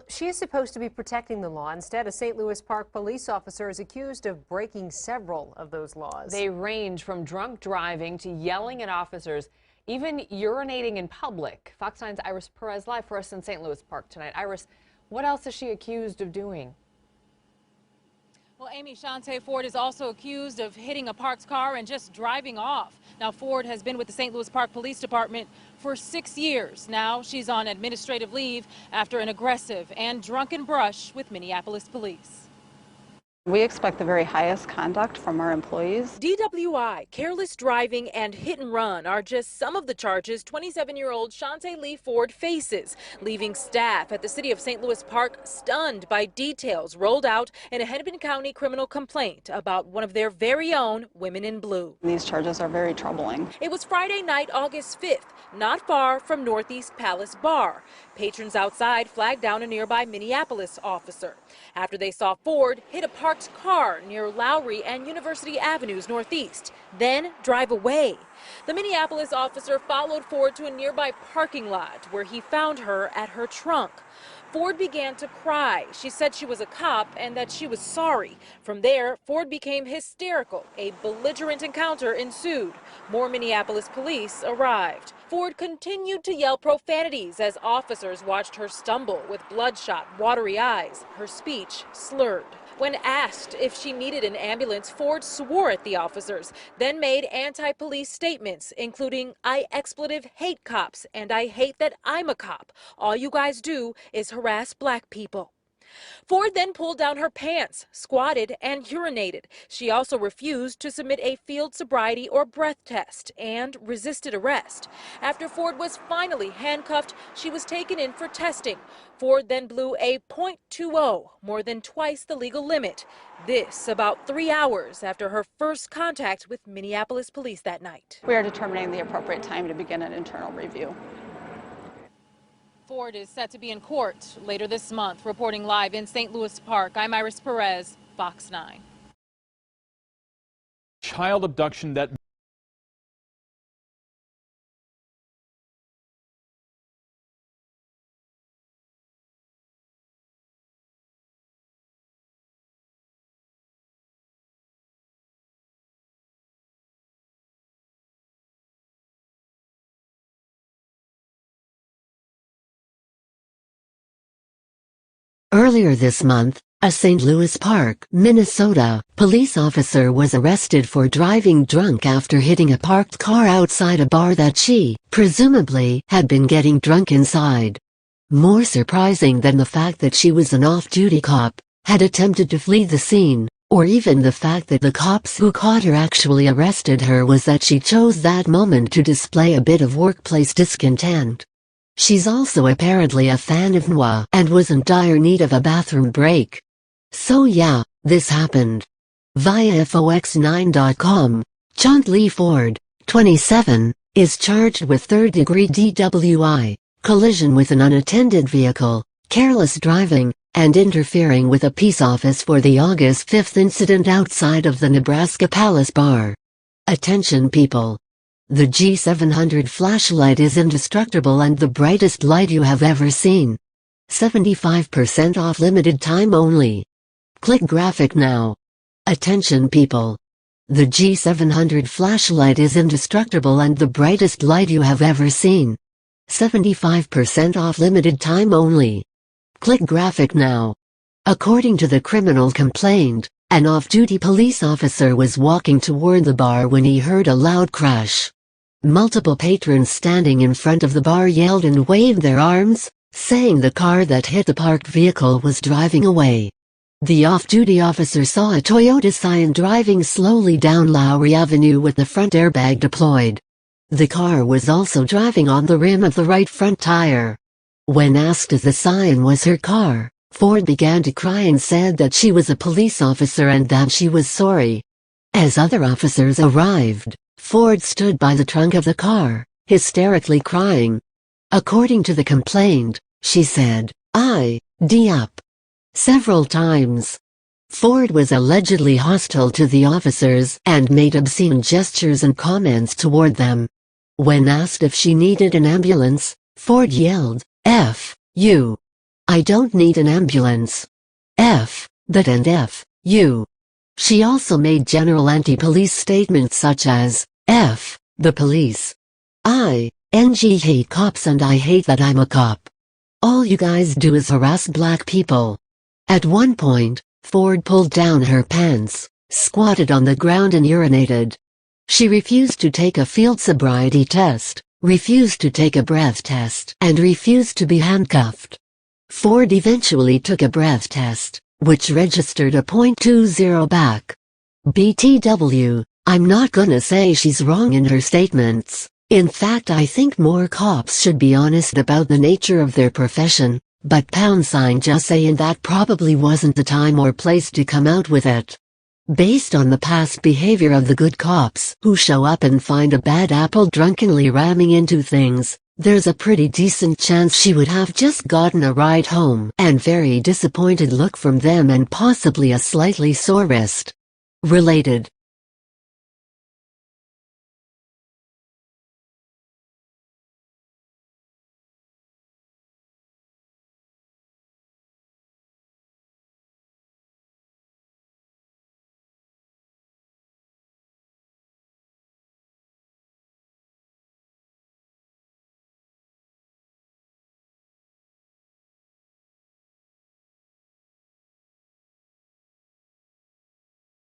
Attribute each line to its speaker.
Speaker 1: She is supposed to be protecting the law. Instead, a St. Louis Park police officer is accused of breaking several of those laws.
Speaker 2: They range from drunk driving to yelling at officers, even urinating in public. Fox 9's Iris Perez live for us in St. Louis Park tonight. Iris, what else is she accused of doing?
Speaker 3: Well, Amy, Shante Ford is also accused of hitting a parked car and just driving off. Now, Ford has been with the St. Louis Park Police Department for 6 years. Now she's on administrative leave after an aggressive and drunken brush with Minneapolis police.
Speaker 4: We expect the very highest conduct from our employees.
Speaker 3: DWI, careless driving, and hit and run are just some of the charges 27-year-old Shante Lee Ford faces, leaving staff at the City of St. Louis Park stunned by details rolled out in a Hennepin County criminal complaint about one of their very own women in blue.
Speaker 4: These charges are very troubling.
Speaker 3: It was Friday night, August 5th, not far from Northeast Palace Bar. Patrons outside flagged down a nearby Minneapolis officer after they saw Ford hit a parked car near Lowry and University Avenues Northeast, then drive away. The Minneapolis officer followed Ford to a nearby parking lot where he found her at her trunk. Ford began to cry. She said she was a cop and that she was sorry. From there, Ford became hysterical. A belligerent encounter ensued. More Minneapolis police arrived. Ford continued to yell profanities as officers watched her stumble with bloodshot, watery eyes, her speech slurred. When asked if she needed an ambulance, Ford swore at the officers, then made anti-police statements, including, "I expletive hate cops, and I hate that I'm a cop. All you guys do is harass black people." Ford then pulled down her pants, squatted, and urinated. She also refused to submit a field sobriety or breath test and resisted arrest. After Ford was finally handcuffed, she was taken in for testing. Ford then blew a .20, more than twice the legal limit. This about 3 hours after her first contact with Minneapolis police that night.
Speaker 4: We are determining the appropriate time to begin an internal review.
Speaker 3: Ford is set to be in court later this month. Reporting live in St. Louis Park, I'm Iris Perez, Fox 9.
Speaker 5: Child abduction that
Speaker 6: Earlier this month, a St. Louis Park, Minnesota, police officer was arrested for driving drunk after hitting a parked car outside a bar that she, presumably, had been getting drunk inside. More surprising than the fact that she was an off-duty cop, had attempted to flee the scene, or even the fact that the cops who caught her actually arrested her, was that she chose that moment to display a bit of workplace discontent. She's also apparently a fan of NWA and was in dire need of a bathroom break. So yeah, this happened. Via FOX9.com, Shante Lee Ford, 27, is charged with third-degree DWI, collision with an unattended vehicle, careless driving, and interfering with a peace office for the August 5th incident outside of the Nebraska Palace Bar. Attention people. The G700 flashlight is indestructible and the brightest light you have ever seen. 75% off, limited time only. Click graphic now. Attention people. The G700 flashlight is indestructible and the brightest light you have ever seen. 75% off, limited time only. Click graphic now. According to the criminal complaint, an off-duty police officer was walking toward the bar when he heard a loud crash. Multiple patrons standing in front of the bar yelled and waved their arms, saying the car that hit the parked vehicle was driving away. The off-duty officer saw a Toyota Scion driving slowly down Lowry Avenue with the front airbag deployed. The car was also driving on the rim of the right front tire. When asked if the Scion was her car, Ford began to cry and said that she was a police officer and that she was sorry. As other officers arrived, Ford stood by the trunk of the car, hysterically crying. According to the complaint, she said, "I-D up," several times. Ford was allegedly hostile to the officers and made obscene gestures and comments toward them. When asked if she needed an ambulance, Ford yelled, "F you." I don't need an ambulance. F that and F you. She also made general anti-police statements such as, F the police. I hate cops and I hate that I'm a cop. All you guys do is harass black people. At one point, Ford pulled down her pants, squatted on the ground and urinated. She refused to take a field sobriety test, refused to take a breath test, and refused to be handcuffed. Ford eventually took a breath test, which registered a .20 back. BTW, I'm not gonna say she's wrong in her statements. In fact, I think more cops should be honest about the nature of their profession, but just saying that probably wasn't the time or place to come out with it. Based on the past behavior of the good cops who show up and find a bad apple drunkenly ramming into things, there's a pretty decent chance she would have just gotten a ride home and very disappointed look from them and possibly a slightly sore wrist. Related.